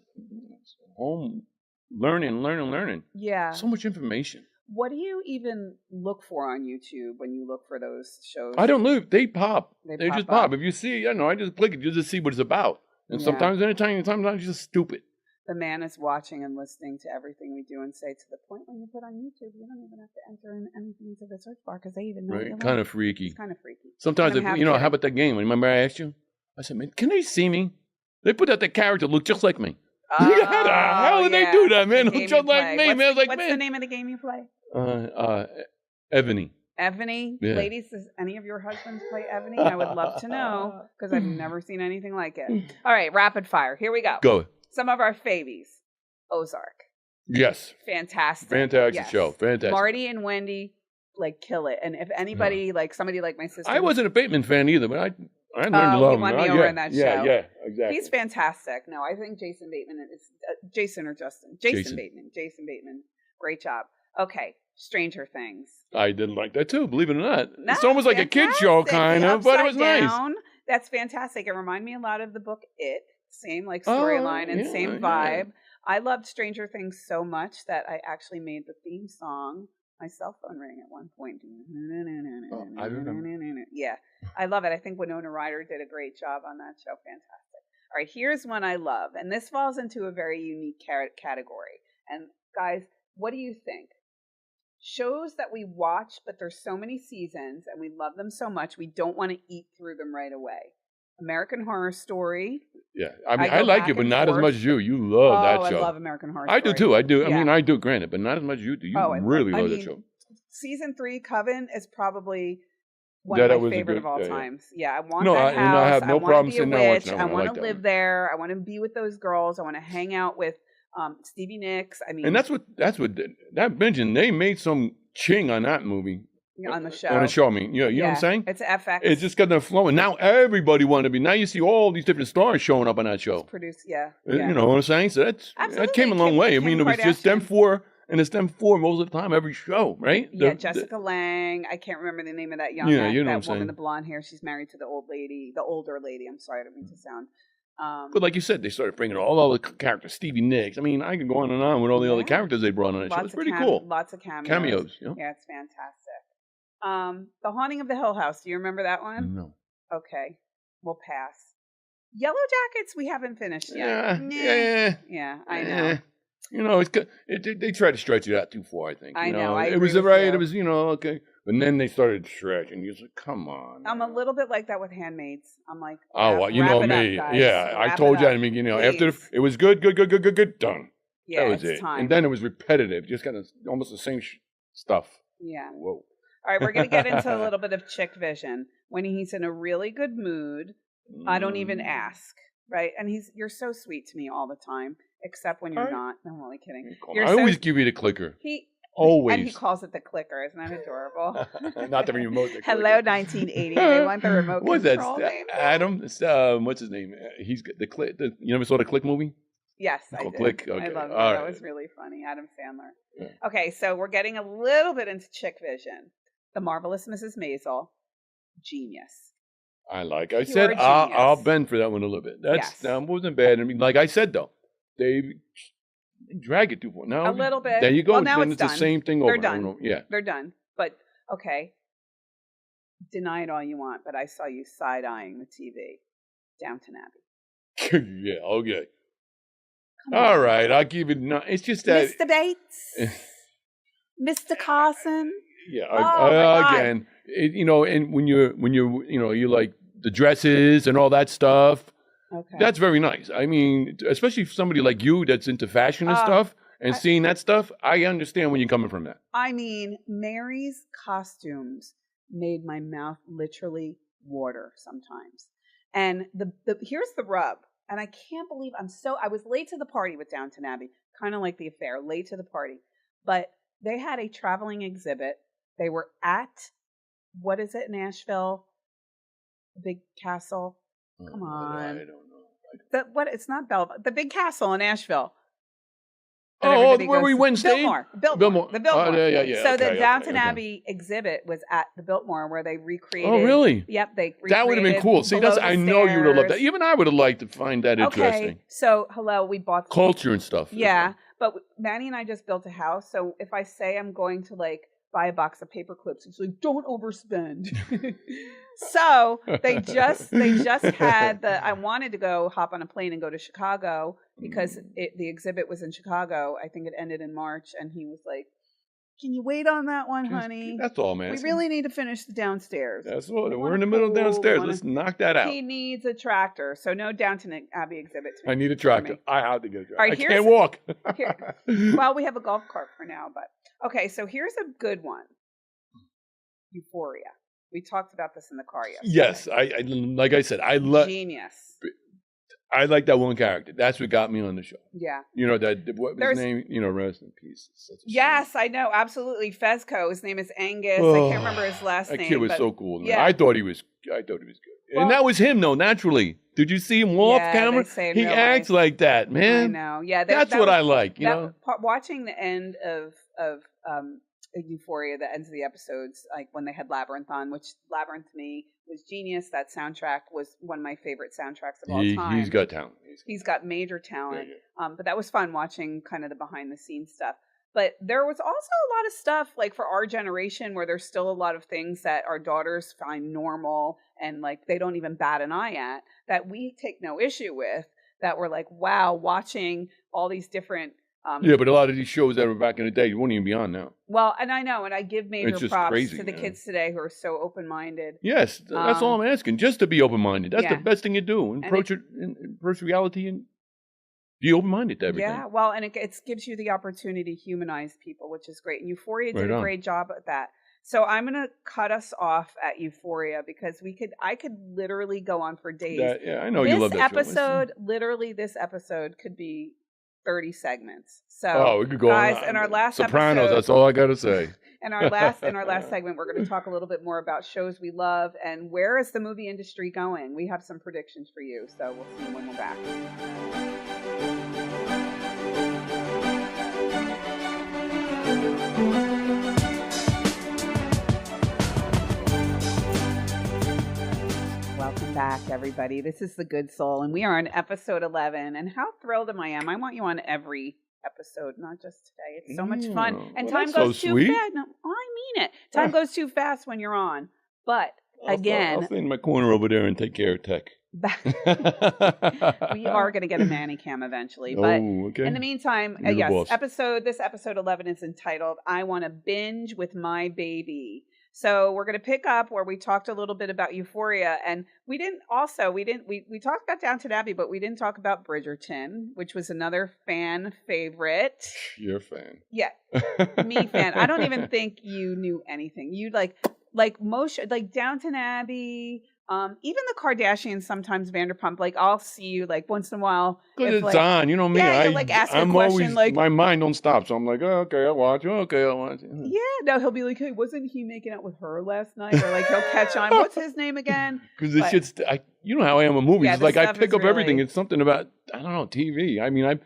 [SPEAKER 2] home learning.
[SPEAKER 1] Yeah.
[SPEAKER 2] So much information.
[SPEAKER 1] What do you even look for on YouTube when you look for those shows?
[SPEAKER 2] I don't look. They pop. They just pop. If you see, I just click it just to see what it's about. And sometimes entertaining, sometimes just stupid.
[SPEAKER 1] The man is watching and listening to everything we do and say, to the point when you put on YouTube, you don't even have to enter in anything into the search bar because they even know.
[SPEAKER 2] Right, kind of freaky.
[SPEAKER 1] It's kind of freaky.
[SPEAKER 2] Sometimes, how about that game? Remember I asked you? I said, man, can they see me? They put out that character look just like me. How the hell did they do that, man? Look just like me, man. What's
[SPEAKER 1] the name of the game you play?
[SPEAKER 2] Ebony.
[SPEAKER 1] Ebony? Yeah. Ladies, does any of your husbands play Ebony? I would love to know because I've never seen anything like it. All right, rapid fire. Here we go.
[SPEAKER 2] Go.
[SPEAKER 1] Some of our favies. Ozark.
[SPEAKER 2] Yes.
[SPEAKER 1] Fantastic
[SPEAKER 2] show. Fantastic.
[SPEAKER 1] Marty and Wendy kill it. And if anybody somebody like my sister,
[SPEAKER 2] I wasn't a Bateman fan either, but I learned to love him.
[SPEAKER 1] He won me over in that show.
[SPEAKER 2] Yeah, exactly.
[SPEAKER 1] He's fantastic. No, I think Jason Bateman is Jason or Justin. Jason Bateman. Great job. Okay, Stranger Things.
[SPEAKER 2] I didn't like that too, believe it or not. It's almost like a kid show kind of, but it was nice.
[SPEAKER 1] That's fantastic. It reminded me a lot of the book It. Same storyline and same vibe. Yeah. I loved Stranger Things so much that I actually made the theme song. My cell phone rang at one point.
[SPEAKER 2] I remember.
[SPEAKER 1] Yeah, I love it. I think Winona Ryder did a great job on that show. Fantastic. All right, here's one I love. And this falls into a very unique category. And guys, what do you think? Shows that we watch, but there's so many seasons and we love them so much, we don't want to eat through them right away. American Horror Story.
[SPEAKER 2] Yeah, I mean, I like it, but not as much as you. You love that show.
[SPEAKER 1] I love American Horror Story.
[SPEAKER 2] I do too. I do. I mean, I do, granted, but not as much as you do. You really love that show.
[SPEAKER 1] Season 3, Coven, is probably one of my favorite of all times. Yeah, I want that house.
[SPEAKER 2] I have no problem saying no.
[SPEAKER 1] I want to live there. I want to be with those girls. I want to hang out with Stevie Nicks. I mean,
[SPEAKER 2] and that's what that mentioned. They made some ching on that movie.
[SPEAKER 1] On the show.
[SPEAKER 2] On the show, I mean. You know what I'm saying?
[SPEAKER 1] It's FX.
[SPEAKER 2] It's just got them flowing. Now everybody wanted to be. Now you see all these different stars showing up on that show.
[SPEAKER 1] It's produced, yeah.
[SPEAKER 2] You know what I'm saying? So that came a long way. I mean, it was just them four, and it's them four most of the time, every show, right?
[SPEAKER 1] Yeah, Jessica Lange. I can't remember the name of that young that woman, the blonde hair. She's married to the older lady. I'm sorry, I don't mean to sound.
[SPEAKER 2] But like you said, they started bringing all the characters. Stevie Nicks. I mean, I could go on and on with all the other characters they brought on that show. It's pretty cool.
[SPEAKER 1] Lots of cameos. Yeah, it's fantastic. The Haunting of the Hill House. Do you remember that one?
[SPEAKER 2] No.
[SPEAKER 1] Okay, we'll pass. Yellow Jackets. We haven't finished yet. Yeah. I know.
[SPEAKER 2] You know, they tried to stretch it out too far. I think.
[SPEAKER 1] I know.
[SPEAKER 2] It was right. It was okay, but then they started stretching. You're like, come on.
[SPEAKER 1] I'm a little bit like that with Handmaids. I'm like,
[SPEAKER 2] oh, well, you know me. Yeah, I told you. I mean, after it was good, done.
[SPEAKER 1] Yeah,
[SPEAKER 2] that was it.
[SPEAKER 1] Time.
[SPEAKER 2] And then it was repetitive, just kind of almost the same stuff.
[SPEAKER 1] Yeah.
[SPEAKER 2] Whoa.
[SPEAKER 1] All right, we're going to get into a little bit of chick vision. When he's in a really good mood, I don't even ask, right? And you're so sweet to me all the time, except when you're not. No, I'm only kidding.
[SPEAKER 2] I always give you the clicker. Always.
[SPEAKER 1] And he calls it the clicker. Isn't that adorable?
[SPEAKER 2] Not the remote. The
[SPEAKER 1] Hello, 1980. They want the remote
[SPEAKER 2] What's
[SPEAKER 1] control.
[SPEAKER 2] What's that? Adam? What's his name? He's the click. You never saw the Click movie?
[SPEAKER 1] Yes, I did.
[SPEAKER 2] Click. Okay.
[SPEAKER 1] I love it. That was really funny. Adam Sandler. Yeah. Okay, so we're getting a little bit into chick vision. The Marvelous Mrs. Maisel, genius.
[SPEAKER 2] I said, I'll bend for that one a little bit. That wasn't bad. I mean, like I said though, they drag it too far. Now
[SPEAKER 1] a little bit.
[SPEAKER 2] There you go.
[SPEAKER 1] Well, now
[SPEAKER 2] it's
[SPEAKER 1] done.
[SPEAKER 2] The same thing
[SPEAKER 1] They're
[SPEAKER 2] over.
[SPEAKER 1] done.
[SPEAKER 2] Yeah,
[SPEAKER 1] they're done. But okay, deny it all you want, but I saw you side eyeing the TV. Downton Abbey.
[SPEAKER 2] Yeah, okay. All right, I'll give it. It's just that
[SPEAKER 1] Mr. Bates, Mr. Carson.
[SPEAKER 2] Yeah, again, and when you like the dresses and all that stuff. Okay. That's very nice. I mean, especially for somebody like you that's into fashion and stuff and seeing that stuff, I understand when you're coming from that.
[SPEAKER 1] I mean, Mary's costumes made my mouth literally water sometimes. And here's the rub. And I can't believe I was late to the party with Downton Abbey, kind of like The Affair, late to the party. But they had a traveling exhibit. They were at, what is it, Nashville? Big Castle. Come on.
[SPEAKER 2] I don't know.
[SPEAKER 1] It's not Belvoir. The big castle in Nashville.
[SPEAKER 2] Where we went and stayed?
[SPEAKER 1] Biltmore. The Biltmore.
[SPEAKER 2] Yeah.
[SPEAKER 1] So the Downton Abbey exhibit was at the Biltmore where they recreated.
[SPEAKER 2] Oh, really?
[SPEAKER 1] Yep.
[SPEAKER 2] That would have been cool. See, I know you would have loved that. Even I would have liked to find that interesting.
[SPEAKER 1] Okay. So, we bought
[SPEAKER 2] culture and stuff.
[SPEAKER 1] Yeah. But Manny and I just built a house. So if I say I'm going to buy a box of paper clips, it's like, don't overspend. So they just had I wanted to go hop on a plane and go to Chicago because the exhibit was in Chicago. I think it ended in March, and he was like, "Can you wait on that one, honey?
[SPEAKER 2] That's all, man.
[SPEAKER 1] We really need to finish the downstairs.
[SPEAKER 2] That's all. We're in the middle of downstairs. Let's knock that out."
[SPEAKER 1] He needs a tractor, so no Downton Abbey exhibit.
[SPEAKER 2] I need a tractor. I have to get a tractor. Right, I can't walk.
[SPEAKER 1] Well, we have a golf cart for now, but okay. So here's a good one. Euphoria. We talked about this in the car yesterday.
[SPEAKER 2] Yes, I like I said, I love
[SPEAKER 1] genius.
[SPEAKER 2] I like that one character. That's what got me on the show.
[SPEAKER 1] Yeah.
[SPEAKER 2] What was his name? Rest in peace.
[SPEAKER 1] Yes, I know. Absolutely. Fezco. His name is Angus. I can't remember his last name.
[SPEAKER 2] That kid was so cool. Yeah. I thought he was good. Well, and that was him, though, naturally. Did you see him off camera? He acts like that, man.
[SPEAKER 1] I know. Yeah.
[SPEAKER 2] That's what I like,
[SPEAKER 1] Watching the end of Euphoria, the ends of the episodes, like when they had Labyrinth on, which Labyrinth to me was genius. That soundtrack was one of my favorite soundtracks of all time.
[SPEAKER 2] He's got talent.
[SPEAKER 1] He's got major talent. Yeah. But that was fun watching kind of the behind the scenes stuff. But there was also a lot of stuff like for our generation where there's still a lot of things that our daughters find normal and like they don't even bat an eye at that we take no issue with, that we're like, wow, watching all these different
[SPEAKER 2] but a lot of these shows that were back in the day, you wouldn't even be on now.
[SPEAKER 1] Well, and I know, and I give major props to the kids today who are so open-minded.
[SPEAKER 2] Yes, that's all I'm asking, just to be open-minded. That's the best thing you do. Approach reality and be open-minded to everything.
[SPEAKER 1] Yeah, well, and it gives you the opportunity to humanize people, which is great. And Euphoria did a great job at that. So I'm going to cut us off at Euphoria because I could literally go on for days.
[SPEAKER 2] I know you love that show.
[SPEAKER 1] This episode could be 30 segments. So
[SPEAKER 2] we could go
[SPEAKER 1] guys, in our last
[SPEAKER 2] Sopranos,
[SPEAKER 1] episode,
[SPEAKER 2] that's all I gotta say.
[SPEAKER 1] In our last segment, we're going to talk a little bit more about shows we love and where is the movie industry going. We have some predictions for you, so we'll see you when we're back. Welcome back, everybody. This is The Good Soul, and we are on episode 11. And how thrilled am I? I want you on every episode, not just today. It's so much fun. And time goes too fast. No, I mean it. Time goes too fast when you're on. But again,
[SPEAKER 2] I'll stay in my corner over there and take care of tech.
[SPEAKER 1] We are going to get a Manny cam eventually. But in the meantime, this episode 11 is entitled I Want to Binge with My Baby. So we're going to pick up where we talked a little bit about Euphoria, and we talked about Downton Abbey, but we didn't talk about Bridgerton, which was another fan favorite.
[SPEAKER 2] You're a fan.
[SPEAKER 1] Yeah. Me fan. I don't even think you knew anything. You like Downton Abbey, even the Kardashians, sometimes Vanderpump, like I'll see you like once in a while.
[SPEAKER 2] Because it's on, you know me.
[SPEAKER 1] Yeah, I'm
[SPEAKER 2] always, my mind don't stop. So I'm like, okay, I'll watch. Okay, I'll watch.
[SPEAKER 1] Yeah, no, he'll be like, hey, wasn't he making out with her last night? Or like he'll catch on. What's his name again? Because
[SPEAKER 2] this shit's, you know how I am with movies. It's like I pick up everything. It's something about, I don't know, TV. I mean,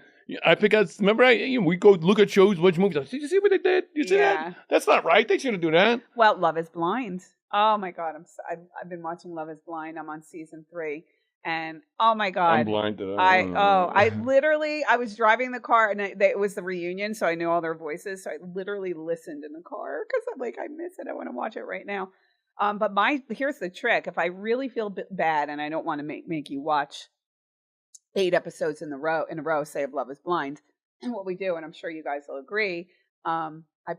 [SPEAKER 2] I pick out, remember, we go look at shows, watch movies. Did you see what they did? You see that? That's not right. They shouldn't do that.
[SPEAKER 1] Well, Love is Blind. Oh my God, I've been watching Love is Blind. I'm on season 3, and oh my God,
[SPEAKER 2] I'm blind to that.
[SPEAKER 1] I was driving the car, and it was the reunion, so I knew all their voices. So I literally listened in the car because I'm like, I miss it. I want to watch it right now. But here's the trick. If I really feel bad and I don't want to make you watch 8 episodes in a row, say, of Love is Blind, and what we do, and I'm sure you guys will agree, I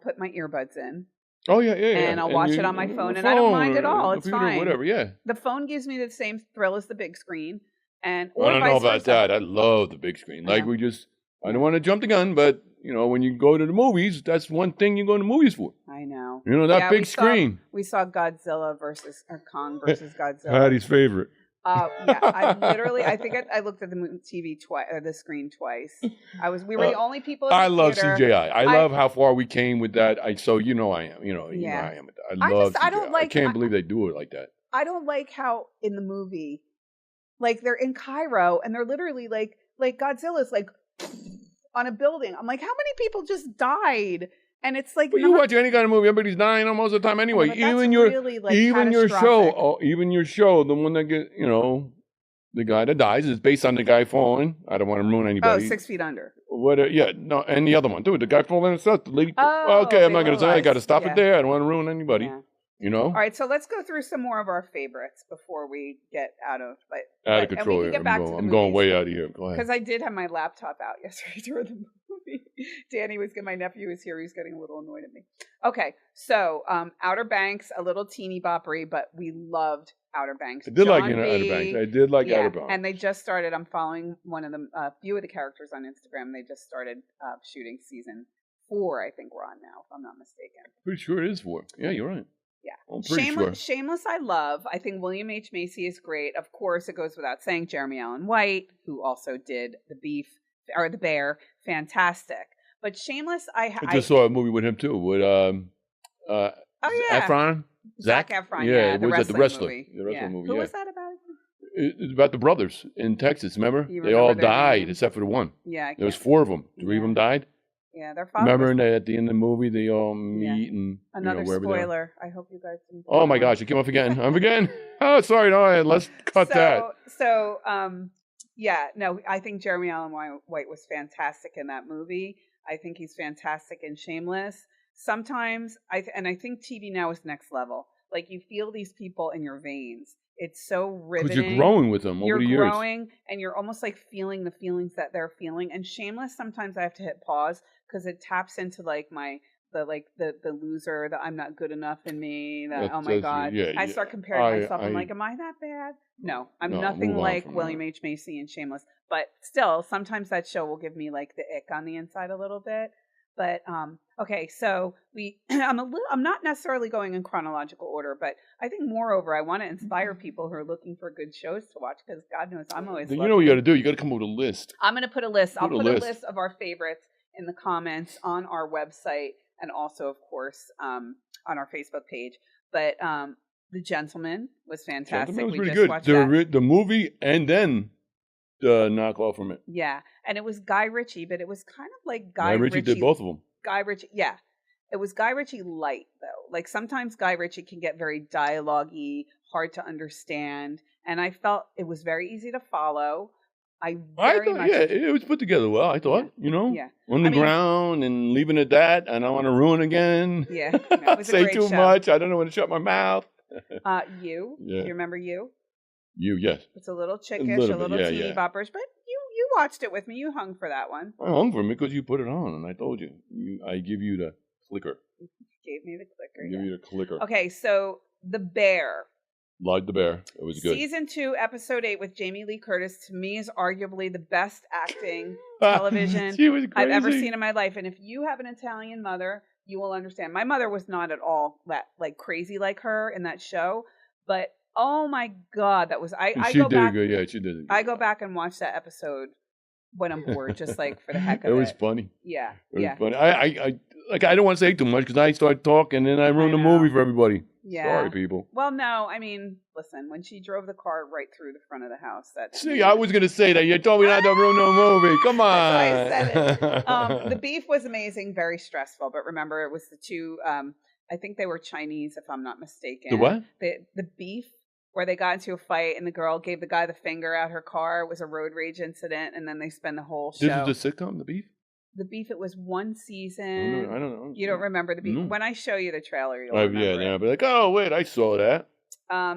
[SPEAKER 1] put my earbuds in.
[SPEAKER 2] Oh, yeah.
[SPEAKER 1] And I'll watch it on my phone, and I don't mind at all. It's fine.
[SPEAKER 2] Whatever, yeah.
[SPEAKER 1] The phone gives me the same thrill as the big screen. And
[SPEAKER 2] I don't know about that. I love the big screen. Like, I don't want to jump the gun, but, when you go to the movies, that's one thing you go to the movies for.
[SPEAKER 1] I know.
[SPEAKER 2] That big screen.
[SPEAKER 1] We saw Godzilla Kong versus Godzilla.
[SPEAKER 2] Patty's favorite.
[SPEAKER 1] I think I looked at the TV twice, or the screen twice. We were the only people in the
[SPEAKER 2] I love
[SPEAKER 1] theater.
[SPEAKER 2] CGI. I love how far we came with that. I am. I am. I love CGI. I can't believe they do it like that.
[SPEAKER 1] I don't like how in the movie, like, they're in Cairo and they're literally like Godzilla's like on a building. I'm like, how many people just died? And it's like,
[SPEAKER 2] but you watch any kind of movie, everybody's dying most of the time anyway. Even your show, the one that gets, the guy that dies is based on the guy falling. I don't want to ruin anybody.
[SPEAKER 1] 6 Feet Under.
[SPEAKER 2] And the other one, dude, the guy falling and stuff. The lady. Okay, I'm not going to say. I got to stop it there. I don't want to ruin anybody. Yeah. All
[SPEAKER 1] right, so let's go through some more of our favorites before we get out of
[SPEAKER 2] control.
[SPEAKER 1] And we can get back to the
[SPEAKER 2] I'm going way out of here. Go ahead.
[SPEAKER 1] Because I did have my laptop out yesterday during the movie. My nephew was here. He was getting a little annoyed at me. Okay, so Outer Banks, a little teeny boppery, but we loved Outer Banks.
[SPEAKER 2] I did like Outer Banks. I did like Outer Banks.
[SPEAKER 1] And they just started. I'm following one of the few of the characters on Instagram. They just started shooting season 4. I think we're on now, if I'm not mistaken.
[SPEAKER 2] Pretty sure it is 4. Yeah, you're right.
[SPEAKER 1] Yeah. Shameless, I love. I think William H. Macy is great. Of course, it goes without saying, Jeremy Allen White, who also did The Bear, fantastic. But Shameless, I just
[SPEAKER 2] saw a movie with him too, with Efron.
[SPEAKER 1] Zac Efron,
[SPEAKER 2] yeah, it was the wrestler.
[SPEAKER 1] Movie.
[SPEAKER 2] The wrestler movie.
[SPEAKER 1] Who was that about?
[SPEAKER 2] It's about the brothers in Texas, remember? They all died except for the one.
[SPEAKER 1] Yeah.
[SPEAKER 2] There was 4 of them. 3 of them died.
[SPEAKER 1] Yeah, their father.
[SPEAKER 2] Remember at the end of the movie, they all meet and
[SPEAKER 1] another spoiler. I hope you guys didn't.
[SPEAKER 2] Oh my gosh, I keep on forgetting. I'm forgetting. Oh, sorry. No, let's cut that.
[SPEAKER 1] So, I think Jeremy Allen White was fantastic in that movie. I think he's fantastic in Shameless. Sometimes I think TV now is next level. Like, you feel these people in your veins. It's so riveting.
[SPEAKER 2] Because you're growing with them over the years.
[SPEAKER 1] You're growing, and you're almost like feeling the feelings that they're feeling. And Shameless, sometimes I have to hit pause because it taps into like the loser, the I'm not good enough in me. Oh my God! I start comparing myself. I'm like, am I that bad? No, I'm nothing like William H. Macy and Shameless. But still, sometimes that show will give me like the ick on the inside a little bit. But okay, so I'm not necessarily going in chronological order, but I think moreover, I want to inspire people who are looking for good shows to watch, because God knows I'm always.
[SPEAKER 2] You know what you got to do? You got to come up with a list.
[SPEAKER 1] I'm going to put a list. I'll put a list of our favorites in the comments on our website, and also, of course, on our Facebook page. But The Gentleman was fantastic.
[SPEAKER 2] Gentleman was pretty good. The movie and then the knockoff from it.
[SPEAKER 1] Yeah, and it was Guy Ritchie, but it was kind of like Guy Ritchie
[SPEAKER 2] did both of them.
[SPEAKER 1] Guy Ritchie, yeah. It was Guy Ritchie light, though. Like, sometimes Guy Ritchie can get very dialogue-y, hard to understand, and I felt it was very easy to follow. It was put together well, I thought,
[SPEAKER 2] on the ground and leaving it that. I don't want to ruin again.
[SPEAKER 1] Yeah, it was a great
[SPEAKER 2] too
[SPEAKER 1] show.
[SPEAKER 2] Much. I don't know when to shut my mouth.
[SPEAKER 1] You? Yeah. Do you remember You?
[SPEAKER 2] You, yes.
[SPEAKER 1] It's a little chickish, a little teeny boppers, but you watched it with me. You hung for that one.
[SPEAKER 2] I hung for me because you put it on, and I told you. I give you the clicker.
[SPEAKER 1] You gave me the clicker.
[SPEAKER 2] Give you the clicker.
[SPEAKER 1] Okay, so The Bear.
[SPEAKER 2] Like The Bear. It was good.
[SPEAKER 1] Season 2, Episode 8 with Jamie Lee Curtis, to me, is arguably the best acting television I've ever seen in my life. And if you have an Italian mother, you will understand. My mother was not at all that crazy like her in that show, but oh my God, that was
[SPEAKER 2] She did good. Yeah, she did.
[SPEAKER 1] I go back and watch that episode when I'm bored, just like for the heck of it.
[SPEAKER 2] It was funny.
[SPEAKER 1] Yeah,
[SPEAKER 2] it was funny. I don't want to say too much because I start talking and I ruin the movie for everybody.
[SPEAKER 1] Yeah.
[SPEAKER 2] Sorry, people.
[SPEAKER 1] Well, no, I mean, listen, when she drove the car right through the front of the house,
[SPEAKER 2] I was going to say that. You told me not to ruin the movie. Come on.
[SPEAKER 1] That's why I said it. The beef was amazing, very stressful. But remember, it was the two, I think they were Chinese, if I'm not mistaken.
[SPEAKER 2] The what?
[SPEAKER 1] The beef, where they got into a fight and the girl gave the guy the finger out her car. It was a road rage incident, and then they spend the whole show.
[SPEAKER 2] This is the sitcom, The Beef?
[SPEAKER 1] The Beef, it was one season.
[SPEAKER 2] I don't know.
[SPEAKER 1] You don't remember The Beef?
[SPEAKER 2] No.
[SPEAKER 1] when I show you the trailer, you'll remember it.
[SPEAKER 2] I'll be like, oh, wait, I saw that.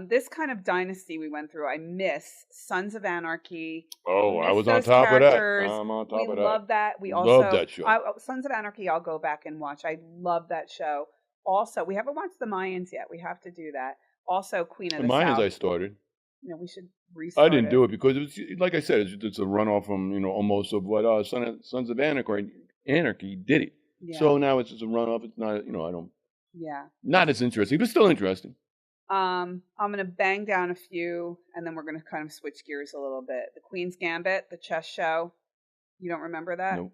[SPEAKER 1] This kind of dynasty we went through, I miss Sons of Anarchy.
[SPEAKER 2] Oh, I was on top of that. I'm on top of that.
[SPEAKER 1] We love that. We also
[SPEAKER 2] love that show.
[SPEAKER 1] Sons of Anarchy, I'll go back and watch. I love that show. Also, we haven't watched The Mayans yet. We have to do that. Also, Queen of the South.
[SPEAKER 2] The Mayans I started.
[SPEAKER 1] We should restart
[SPEAKER 2] I didn't do it because it was, like I said, it's a runoff from, almost of what Sons of Anarchy did it. Yeah. So now it's just a runoff. It's not, I don't.
[SPEAKER 1] Yeah.
[SPEAKER 2] Not as interesting, but still interesting.
[SPEAKER 1] I'm going to bang down a few, and then we're going to kind of switch gears a little bit. The Queen's Gambit, the chess show. You don't remember that?
[SPEAKER 2] Nope.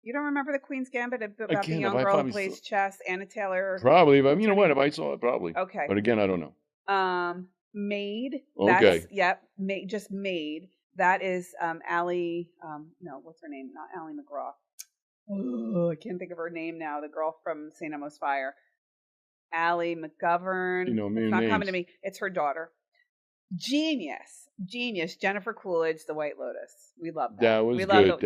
[SPEAKER 1] You don't remember the Queen's Gambit about the young girl who plays chess, Anna Taylor?
[SPEAKER 2] Probably, but you know what? If I saw it, probably.
[SPEAKER 1] Okay.
[SPEAKER 2] But again, I don't know.
[SPEAKER 1] Maid.
[SPEAKER 2] Okay.
[SPEAKER 1] Yep. Just Maid. That is Allie. No, what's her name? Not Allie McGraw. Oh, I can't think of her name now. The girl from St. Elmo's Fire. Allie McGovern. It's not coming to me. It's her daughter. Genius. Jennifer Coolidge, The White Lotus. We love that.
[SPEAKER 2] That was good.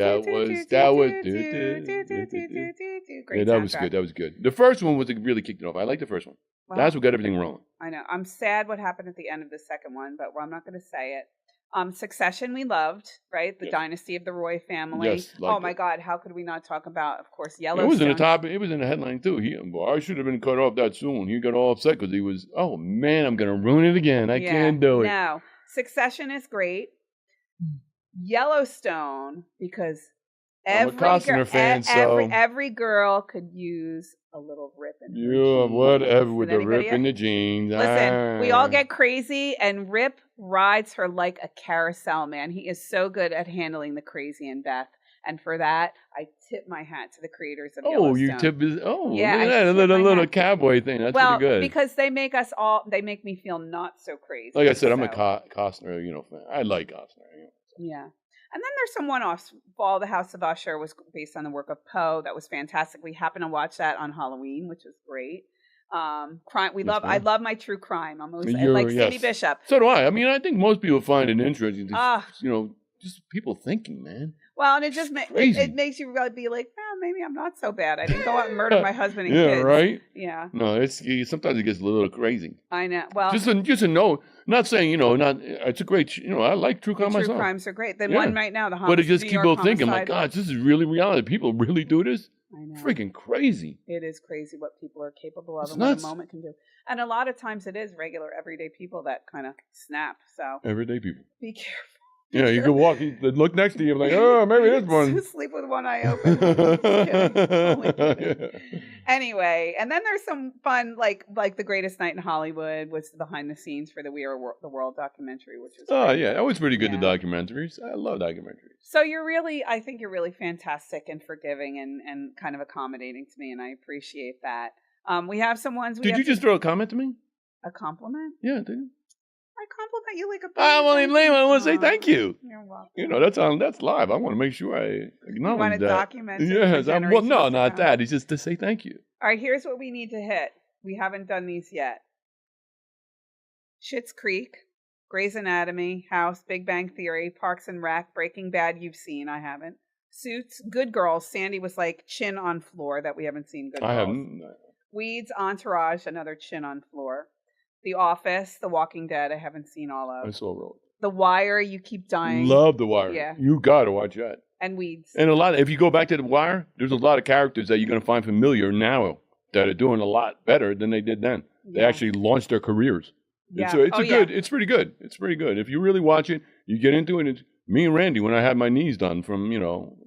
[SPEAKER 2] Great. That was good. That was good. The first one really kicked it off. I like the first one. Well, that's what got everything rolling.
[SPEAKER 1] I know. I'm sad what happened at the end of the second one, but I'm not going to say it. Succession we loved, right? The Dynasty of the Roy family.
[SPEAKER 2] Yes,
[SPEAKER 1] my God, how could we not talk about, of course, Yellowstone?
[SPEAKER 2] It was in the top. It was in the headline too. I should have been cut off that soon. He got all upset because he was, oh man, I'm going to ruin it again. I can't do it.
[SPEAKER 1] No, Succession is great. Yellowstone, because
[SPEAKER 2] I'm a Costner fan, so
[SPEAKER 1] every girl could use a little rip in her
[SPEAKER 2] jeans. Whatever with the rip in the jeans.
[SPEAKER 1] Listen, we all get crazy, and Rip rides her like a carousel, man. He is so good at handling the crazy in Beth. And for that, I tip my hat to the creators of Yellowstone.
[SPEAKER 2] You tip his, yeah, look at that, a little cowboy thing. That's pretty good.
[SPEAKER 1] Because they make me feel not so crazy.
[SPEAKER 2] Like I said, I'm a Costner, fan. I like Costner.
[SPEAKER 1] Yeah. And then there's some one-offs. Fall, The House of Usher was based on the work of Poe. That was fantastic. We happened to watch that on Halloween, which was great. Crime. I love my true crime. I'm always like Cindy Bishop.
[SPEAKER 2] So do I. I mean, I think most people find it interesting. Just people thinking, man.
[SPEAKER 1] Well, and it just it makes you really be like, maybe I'm not so bad. I didn't go out and murder my husband and kids.
[SPEAKER 2] Right.
[SPEAKER 1] Yeah.
[SPEAKER 2] No, sometimes it gets a little crazy.
[SPEAKER 1] I know. Well,
[SPEAKER 2] just a no. Not saying it's a great. I like true crime myself.
[SPEAKER 1] True crimes are great. The one right now, the homicide.
[SPEAKER 2] But it just keeps people thinking, like, God, this is really reality. People really do this.
[SPEAKER 1] I know.
[SPEAKER 2] Freaking crazy.
[SPEAKER 1] It is crazy what people are capable of and what a moment can do. And a lot of times it is regular, everyday people that kind of snap. So
[SPEAKER 2] everyday people.
[SPEAKER 1] Be careful.
[SPEAKER 2] Yeah, you could walk, look next to you, like, oh, maybe this one.
[SPEAKER 1] Sleep with one eye open. Anyway, and then there's some fun, like The Greatest Night in Hollywood was the behind the scenes for the We Are the World documentary, which was
[SPEAKER 2] great. Yeah, that was pretty good, the documentaries. I love documentaries.
[SPEAKER 1] So I think you're really fantastic and forgiving and kind of accommodating to me, and I appreciate that. We have some ones.
[SPEAKER 2] Did you just throw a comment to me?
[SPEAKER 1] A compliment?
[SPEAKER 2] Yeah, did you?
[SPEAKER 1] I compliment you like a
[SPEAKER 2] I want to say thank you.
[SPEAKER 1] You're welcome.
[SPEAKER 2] That's live. I want to make sure I acknowledge
[SPEAKER 1] you want to
[SPEAKER 2] that.
[SPEAKER 1] Document it.
[SPEAKER 2] Yes. No, not that. It's just to say thank you.
[SPEAKER 1] All right, here's what we need to hit. We haven't done these yet. Schitt's Creek, Grey's Anatomy, House, Big Bang Theory, Parks and Rec, Breaking Bad. You've seen. I haven't. Suits, Good Girls. Sandy was like chin on floor that we haven't seen. Good Girls.
[SPEAKER 2] I haven't.
[SPEAKER 1] Weeds, Entourage, another chin on floor. The Office, The Walking Dead, I haven't seen all of.
[SPEAKER 2] I saw Road.
[SPEAKER 1] The Wire, You Keep Dying.
[SPEAKER 2] Love The Wire.
[SPEAKER 1] Yeah.
[SPEAKER 2] You got to watch that.
[SPEAKER 1] And Weeds.
[SPEAKER 2] And if you go back to The Wire, there's a lot of characters that you're going to find familiar now that are doing a lot better than they did then. Yeah. They actually launched their careers.
[SPEAKER 1] Yeah.
[SPEAKER 2] It's pretty good. It's pretty good. If you really watch it, you get into it. It's me and Randy, when I had my knees done from,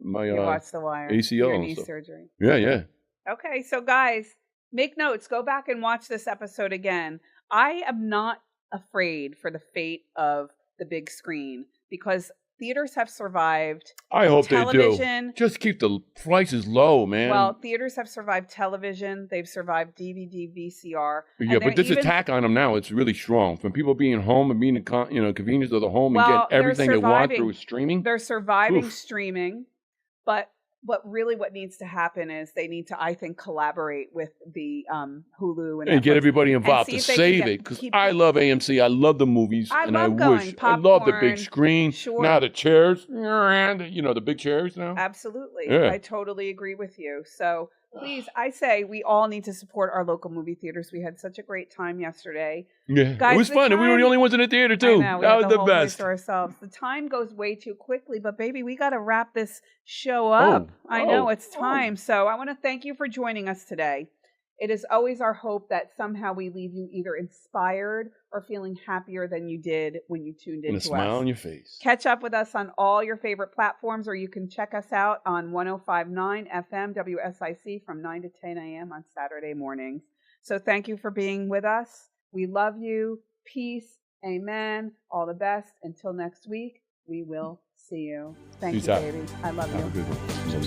[SPEAKER 2] my
[SPEAKER 1] watch The Wire.
[SPEAKER 2] ACL
[SPEAKER 1] Your
[SPEAKER 2] and
[SPEAKER 1] knee
[SPEAKER 2] stuff.
[SPEAKER 1] surgery.
[SPEAKER 2] Yeah.
[SPEAKER 1] Okay, so guys, make notes. Go back and watch this episode again. I am not afraid for the fate of the big screen because theaters have survived.
[SPEAKER 2] I hope they do. Just keep the prices low, man.
[SPEAKER 1] Well, theaters have survived television. They've survived DVD, VCR.
[SPEAKER 2] Yeah, but this attack on them now, it's really strong. From people being home and being the convenience of the home and getting everything they want through streaming.
[SPEAKER 1] They're surviving streaming, but what needs to happen is they need to, I think, collaborate with the Hulu and
[SPEAKER 2] get everybody involved to save it. Because I love AMC. I love the movies.
[SPEAKER 1] I love the
[SPEAKER 2] big screen.
[SPEAKER 1] Sure.
[SPEAKER 2] Now the chairs, the big chairs now.
[SPEAKER 1] Absolutely. Yeah. I totally agree with you. So please, I say we all need to support our local movie theaters. We had such a great time yesterday.
[SPEAKER 2] Yeah, guys, it was fun. And we were the only ones in the theater, too.
[SPEAKER 1] I know,
[SPEAKER 2] that was the
[SPEAKER 1] whole
[SPEAKER 2] best.
[SPEAKER 1] To ourselves. The time goes way too quickly, but baby, we got to wrap this show up. I know it's time. So I want to thank you for joining us today. It is always our hope that somehow we leave you either inspired or feeling happier than you did when you tuned in to us.
[SPEAKER 2] And a smile on your face.
[SPEAKER 1] Catch up with us on all your favorite platforms, or you can check us out on 105.9 FM WSIC from 9 to 10 a.m. on Saturday mornings. So thank you for being with us. We love you. Peace. Amen. All the best. Until next week, we will see you. Thank you, baby. I love you.
[SPEAKER 2] Have a good one.